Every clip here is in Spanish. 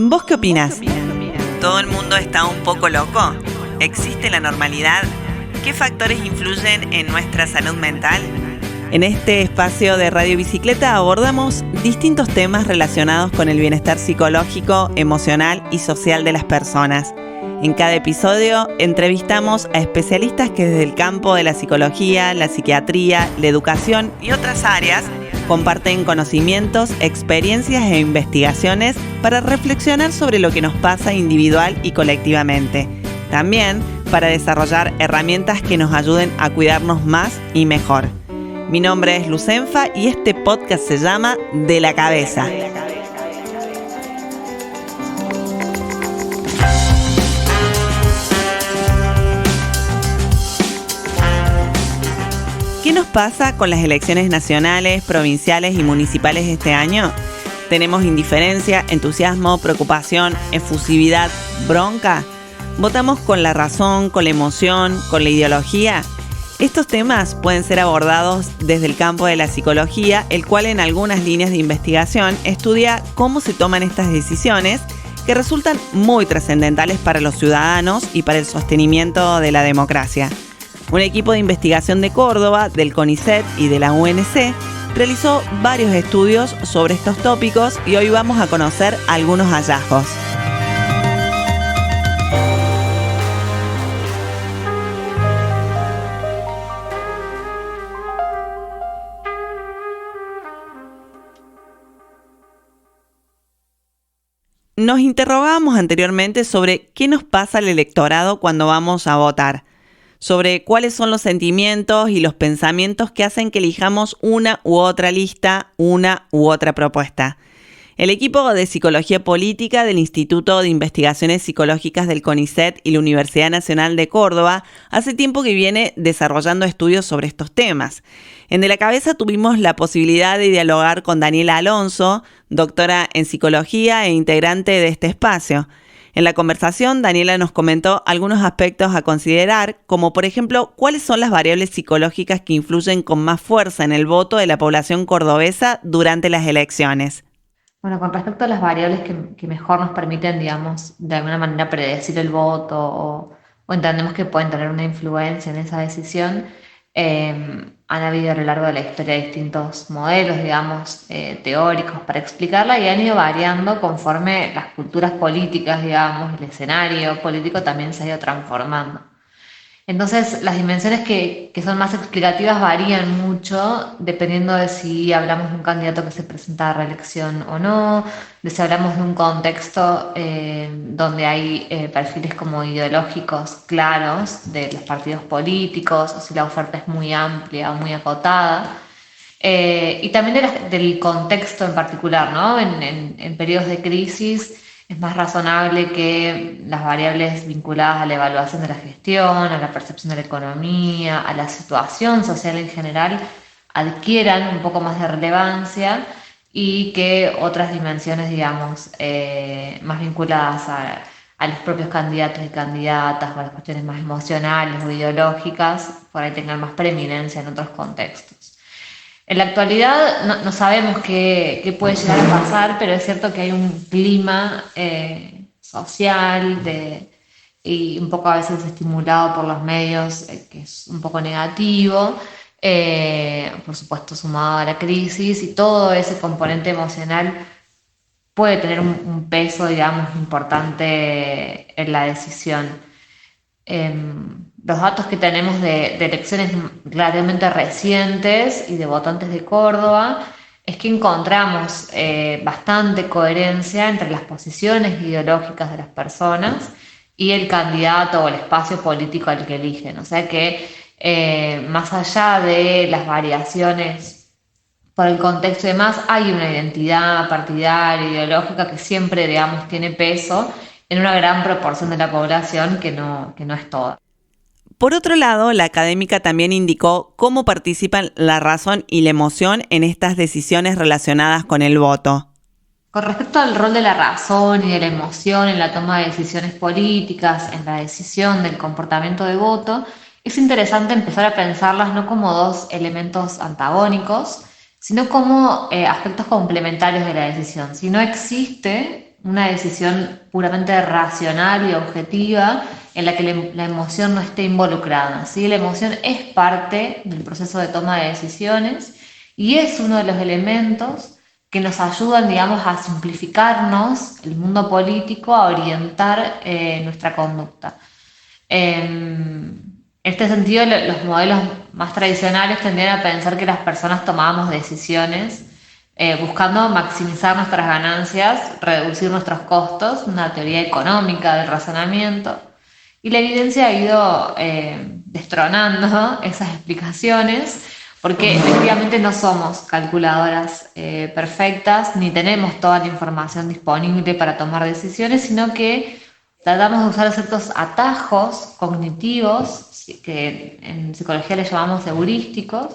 ¿Vos qué opinás? ¿Todo el mundo está un poco loco? ¿Existe la normalidad? ¿Qué factores influyen en nuestra salud mental? En este espacio de Radio Bicicleta abordamos distintos temas relacionados con el bienestar psicológico, emocional y social de las personas. En cada episodio entrevistamos a especialistas que desde el campo de la psicología, la psiquiatría, la educación y otras áreas comparten conocimientos, experiencias e investigaciones para reflexionar sobre lo que nos pasa individual y colectivamente. También para desarrollar herramientas que nos ayuden a cuidarnos más y mejor. Mi nombre es Lucenfa y este podcast se llama De la Cabeza. ¿Qué nos pasa con las elecciones nacionales, provinciales y municipales este año? ¿Tenemos indiferencia, entusiasmo, preocupación, efusividad, bronca? ¿Votamos con la razón, con la emoción, con la ideología? Estos temas pueden ser abordados desde el campo de la psicología, el cual en algunas líneas de investigación estudia cómo se toman estas decisiones que resultan muy trascendentales para los ciudadanos y para el sostenimiento de la democracia. Un equipo de investigación de Córdoba, del CONICET y de la UNC realizó varios estudios sobre estos tópicos y hoy vamos a conocer algunos hallazgos. Nos interrogábamos anteriormente sobre qué nos pasa al electorado cuando vamos a votar, sobre cuáles son los sentimientos y los pensamientos que hacen que elijamos una u otra lista, una u otra propuesta. El equipo de Psicología Política del Instituto de Investigaciones Psicológicas del CONICET y la Universidad Nacional de Córdoba hace tiempo que viene desarrollando estudios sobre estos temas. En De la Cabeza tuvimos la posibilidad de dialogar con Daniela Alonso, doctora en Psicología e integrante de este espacio. En la conversación, Daniela nos comentó algunos aspectos a considerar, como por ejemplo, cuáles son las variables psicológicas que influyen con más fuerza en el voto de la población cordobesa durante las elecciones. Bueno, con respecto a las variables que mejor nos permiten, digamos, de alguna manera predecir el voto o entendemos que pueden tener una influencia en esa decisión, han habido a lo largo de la historia distintos modelos, digamos, teóricos para explicarla y han ido variando conforme las culturas políticas, digamos, el escenario político también se ha ido transformando. Entonces, las dimensiones que son más explicativas varían mucho dependiendo de si hablamos de un candidato que se presenta a reelección o no, de si hablamos de un contexto donde hay perfiles como ideológicos claros de los partidos políticos, o si la oferta es muy amplia o muy acotada. Y también del contexto en particular, ¿no? En periodos de crisis es más razonable que las variables vinculadas a la evaluación de la gestión, a la percepción de la economía, a la situación social en general, adquieran un poco más de relevancia y que otras dimensiones, digamos, más vinculadas a los propios candidatos y candidatas o a las cuestiones más emocionales o ideológicas, por ahí tengan más preeminencia en otros contextos. En la actualidad no sabemos qué puede llegar a pasar, pero es cierto que hay un clima social y un poco a veces estimulado por los medios que es un poco negativo, por supuesto sumado a la crisis, y todo ese componente emocional puede tener un peso, digamos, importante en la decisión. Los datos que tenemos de elecciones relativamente recientes y de votantes de Córdoba es que encontramos bastante coherencia entre las posiciones ideológicas de las personas y el candidato o el espacio político al que eligen. O sea que más allá de las variaciones por el contexto y demás, hay una identidad partidaria, ideológica que siempre, digamos, tiene peso en una gran proporción de la población que no es toda. Por otro lado, la académica también indicó cómo participan la razón y la emoción en estas decisiones relacionadas con el voto. Con respecto al rol de la razón y de la emoción en la toma de decisiones políticas, en la decisión del comportamiento de voto, es interesante empezar a pensarlas no como dos elementos antagónicos, sino como aspectos complementarios de la decisión. Si no existe una decisión puramente racional y objetiva en la que la emoción no esté involucrada, ¿sí? La emoción es parte del proceso de toma de decisiones y es uno de los elementos que nos ayudan, digamos, a simplificarnos el mundo político, a orientar nuestra conducta. En este sentido, los modelos más tradicionales tendían a pensar que las personas tomábamos decisiones buscando maximizar nuestras ganancias, reducir nuestros costos, una teoría económica del razonamiento. Y la evidencia ha ido destronando esas explicaciones porque efectivamente no somos calculadoras perfectas ni tenemos toda la información disponible para tomar decisiones, sino que tratamos de usar ciertos atajos cognitivos que en psicología les llamamos heurísticos,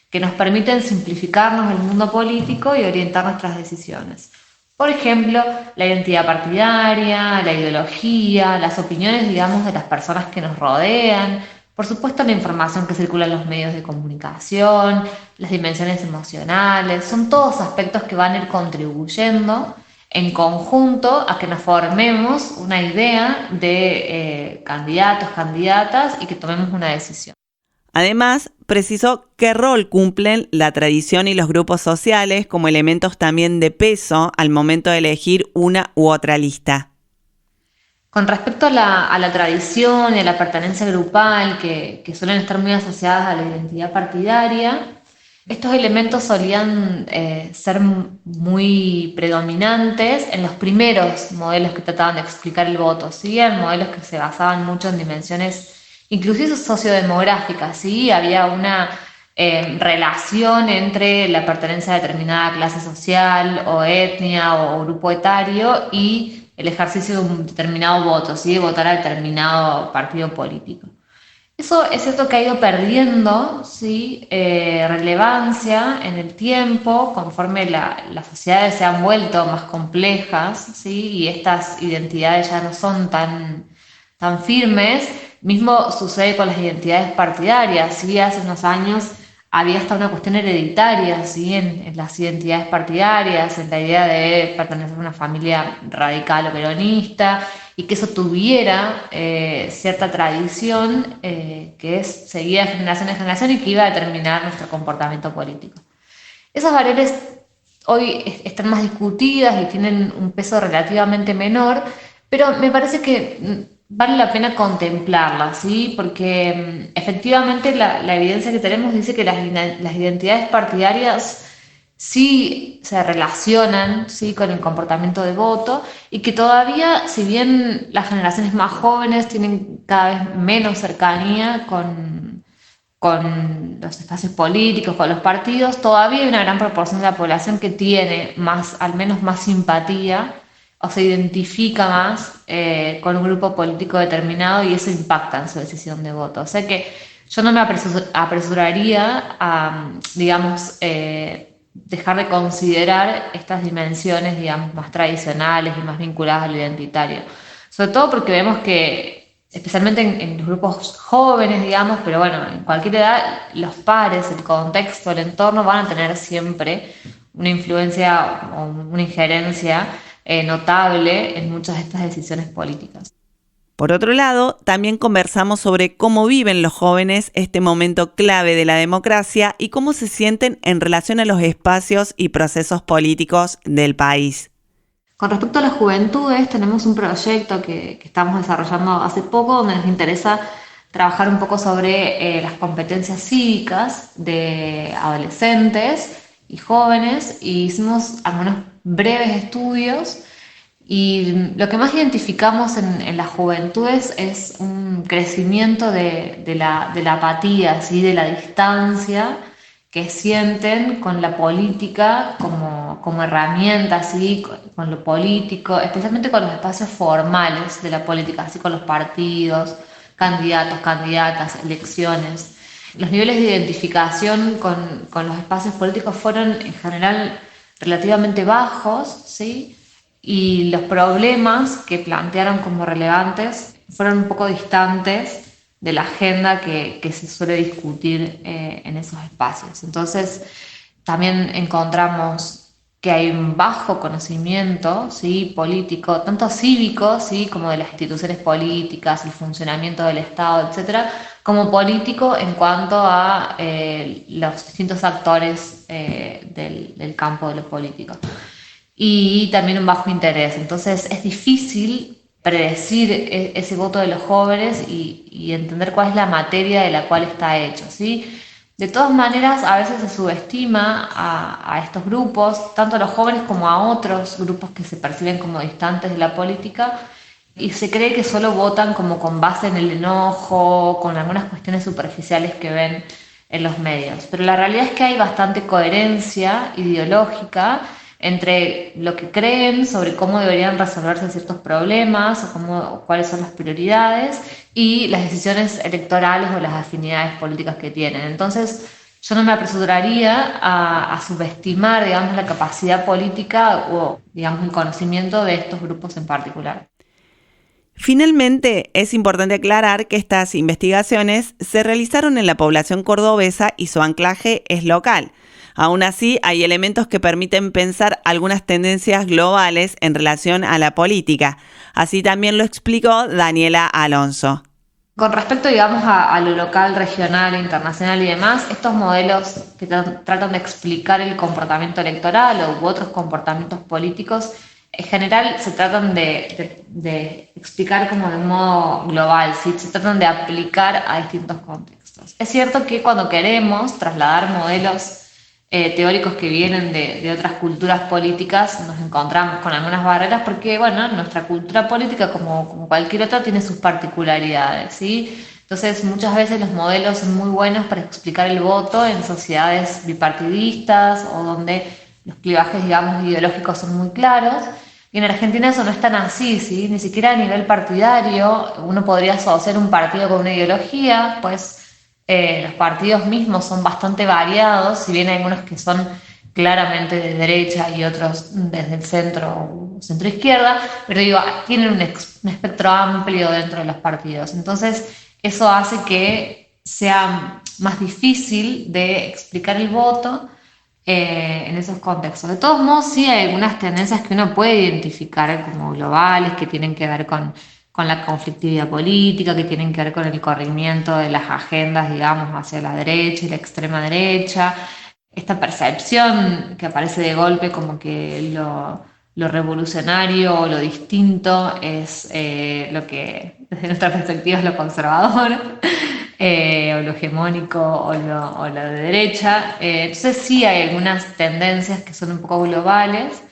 que nos permiten simplificarnos el mundo político y orientar nuestras decisiones. Por ejemplo, la identidad partidaria, la ideología, las opiniones, digamos, de las personas que nos rodean, por supuesto la información que circula en los medios de comunicación, las dimensiones emocionales, son todos aspectos que van a ir contribuyendo en conjunto a que nos formemos una idea de candidatos, candidatas y que tomemos una decisión. Además, precisó qué rol cumplen la tradición y los grupos sociales como elementos también de peso al momento de elegir una u otra lista. Con respecto a la tradición y a la pertenencia grupal, que suelen estar muy asociadas a la identidad partidaria, estos elementos solían ser muy predominantes en los primeros modelos que trataban de explicar el voto, ¿sí? En modelos que se basaban mucho en dimensiones inclusive sociodemográficas, ¿sí? Había una relación entre la pertenencia a determinada clase social o etnia o grupo etario y el ejercicio de un determinado voto, ¿sí? De votar a determinado partido político. Eso es cierto que ha ido perdiendo, ¿sí? Relevancia en el tiempo conforme las sociedades se han vuelto más complejas, ¿sí? Y estas identidades ya no son tan firmes. Mismo sucede con las identidades partidarias, ¿sí? Hace unos años había hasta una cuestión hereditaria, ¿sí? En las identidades partidarias, en la idea de pertenecer a una familia radical o peronista, y que eso tuviera cierta tradición que es seguida de generación en generación y que iba a determinar nuestro comportamiento político. Esas variables hoy están más discutidas y tienen un peso relativamente menor, pero me parece que vale la pena contemplarlas, ¿sí? Porque efectivamente la evidencia que tenemos dice que las identidades partidarias sí se relacionan, ¿sí? Con el comportamiento de voto y que todavía, si bien las generaciones más jóvenes tienen cada vez menos cercanía con los espacios políticos, con los partidos, todavía hay una gran proporción de la población que tiene al menos más simpatía o se identifica más con un grupo político determinado y eso impacta en su decisión de voto. O sea que yo no me apresuraría a, digamos, dejar de considerar estas dimensiones, digamos, más tradicionales y más vinculadas al identitario. Sobre todo porque vemos que, especialmente en los grupos jóvenes, digamos, pero bueno, en cualquier edad, los pares, el contexto, el entorno van a tener siempre una influencia o una injerencia notable en muchas de estas decisiones políticas. Por otro lado, también conversamos sobre cómo viven los jóvenes este momento clave de la democracia y cómo se sienten en relación a los espacios y procesos políticos del país. Con respecto a las juventudes, tenemos un proyecto que estamos desarrollando hace poco donde nos interesa trabajar un poco sobre las competencias cívicas de adolescentes y jóvenes y hicimos algunos breves estudios y lo que más identificamos en las juventudes es un crecimiento de la apatía, ¿sí? De la distancia que sienten con la política como herramienta, ¿sí? Con lo político, especialmente con los espacios formales de la política, así con los partidos, candidatos, candidatas, elecciones. Los niveles de identificación con los espacios políticos fueron en general relativamente bajos, ¿sí? Y los problemas que plantearon como relevantes fueron un poco distantes de la agenda que se suele discutir en esos espacios. Entonces, también encontramos que hay un bajo conocimiento, ¿sí?, político, tanto cívico, ¿sí?, como de las instituciones políticas, el funcionamiento del Estado, etcétera, como político en cuanto a los distintos actores del campo de lo político. Y también un bajo interés. Entonces es difícil predecir ese voto de los jóvenes y entender cuál es la materia de la cual está hecho, ¿sí? De todas maneras, a veces se subestima a estos grupos, tanto a los jóvenes como a otros grupos que se perciben como distantes de la política, y se cree que solo votan como con base en el enojo, con algunas cuestiones superficiales que ven en los medios. Pero la realidad es que hay bastante coherencia ideológica entre lo que creen sobre cómo deberían resolverse ciertos problemas o cuáles son las prioridades y las decisiones electorales o las afinidades políticas que tienen. Entonces, yo no me apresuraría a subestimar, digamos, la capacidad política o, digamos, el conocimiento de estos grupos en particular. Finalmente, es importante aclarar que estas investigaciones se realizaron en la población cordobesa y su anclaje es local. Aún así, hay elementos que permiten pensar algunas tendencias globales en relación a la política. Así también lo explicó Daniela Alonso. Con respecto, digamos, a lo local, regional, internacional y demás, estos modelos que tratan de explicar el comportamiento electoral u otros comportamientos políticos, en general se tratan de explicar como de un modo global, ¿sí? Se tratan de aplicar a distintos contextos. Es cierto que cuando queremos trasladar modelos teóricos que vienen de otras culturas políticas, nos encontramos con algunas barreras porque, bueno, nuestra cultura política, como cualquier otra, tiene sus particularidades, ¿sí? Entonces, muchas veces los modelos son muy buenos para explicar el voto en sociedades bipartidistas o donde los clivajes, digamos, ideológicos son muy claros. Y en Argentina eso no es tan así, ¿sí? Ni siquiera a nivel partidario. Uno podría asociar un partido con una ideología, pues los partidos mismos son bastante variados, si bien hay algunos que son claramente de derecha y otros desde el centro o centro-izquierda, pero digo, tienen un espectro amplio dentro de los partidos. Entonces, eso hace que sea más difícil de explicar el voto en esos contextos. De todos modos, sí hay algunas tendencias que uno puede identificar como globales, que tienen que ver con la conflictividad política, que tienen que ver con el corrimiento de las agendas, digamos, hacia la derecha y la extrema derecha. Esta percepción que aparece de golpe como que lo revolucionario o lo distinto es lo que desde nuestra perspectiva es lo conservador, o lo hegemónico o lo de derecha. Entonces sí hay algunas tendencias que son un poco globales,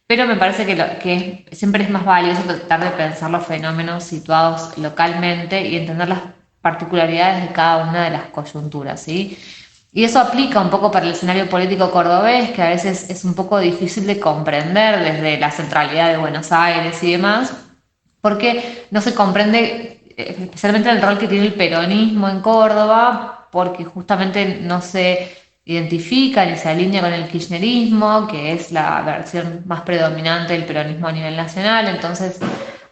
pero me parece que siempre es más valioso tratar de pensar los fenómenos situados localmente y entender las particularidades de cada una de las coyunturas, ¿sí? Y eso aplica un poco para el escenario político cordobés, que a veces es un poco difícil de comprender desde la centralidad de Buenos Aires y demás, porque no se comprende especialmente el rol que tiene el peronismo en Córdoba, porque justamente no se identifica ni se alinea con el kirchnerismo, que es la versión más predominante del peronismo a nivel nacional. Entonces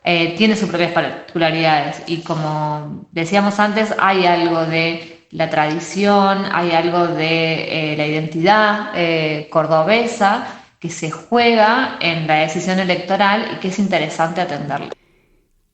tiene sus propias particularidades y, como decíamos antes, hay algo de la tradición, hay algo de la identidad cordobesa que se juega en la decisión electoral y que es interesante atenderla.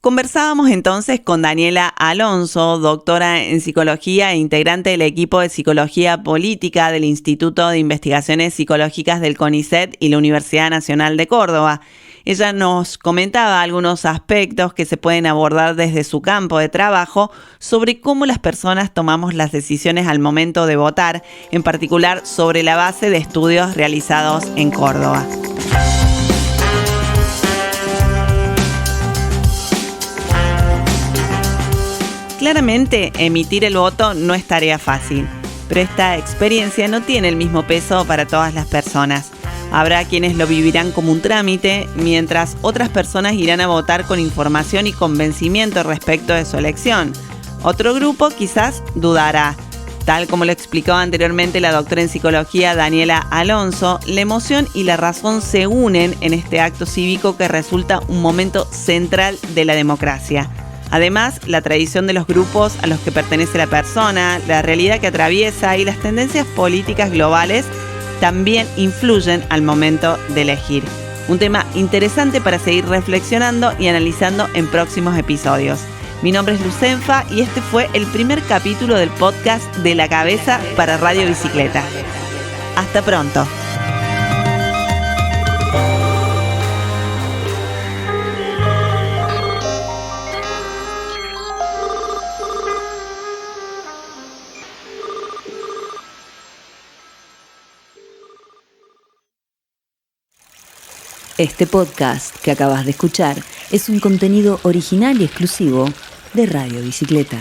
Conversábamos entonces con Daniela Alonso, doctora en psicología e integrante del equipo de psicología política del Instituto de Investigaciones Psicológicas del CONICET y la Universidad Nacional de Córdoba. Ella nos comentaba algunos aspectos que se pueden abordar desde su campo de trabajo sobre cómo las personas tomamos las decisiones al momento de votar, en particular sobre la base de estudios realizados en Córdoba. Claramente, emitir el voto no es tarea fácil, pero esta experiencia no tiene el mismo peso para todas las personas. Habrá quienes lo vivirán como un trámite, mientras otras personas irán a votar con información y convencimiento respecto de su elección. Otro grupo quizás dudará. Tal como lo explicó anteriormente la doctora en psicología Daniela Alonso, la emoción y la razón se unen en este acto cívico que resulta un momento central de la democracia. Además, la tradición de los grupos a los que pertenece la persona, la realidad que atraviesa y las tendencias políticas globales también influyen al momento de elegir. Un tema interesante para seguir reflexionando y analizando en próximos episodios. Mi nombre es Lucenfa y este fue el primer capítulo del podcast De la Cabeza para Radio Bicicleta. Hasta pronto. Este podcast que acabas de escuchar es un contenido original y exclusivo de Radio Bicicleta.